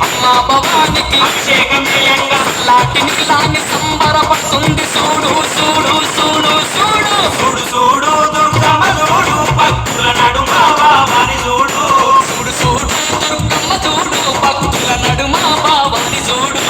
అమ్మా భవానికి అభిషేకం చేయంగా లాటి నీలాన్ని సంబరపడుతుంది చూడు చూడు చూడు చూడు చూడు చూడు దుర్గమ్మ చూడు భక్తుల నడుమ బాబాని చూడు చూడు చూడు దుర్గమ్మ చూడు భక్తుల నడుమ బాబాని చూడు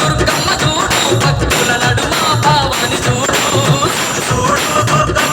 దుర్గమ్మ చూడు భక్తుల నడుమ భావాని చూడు చూడు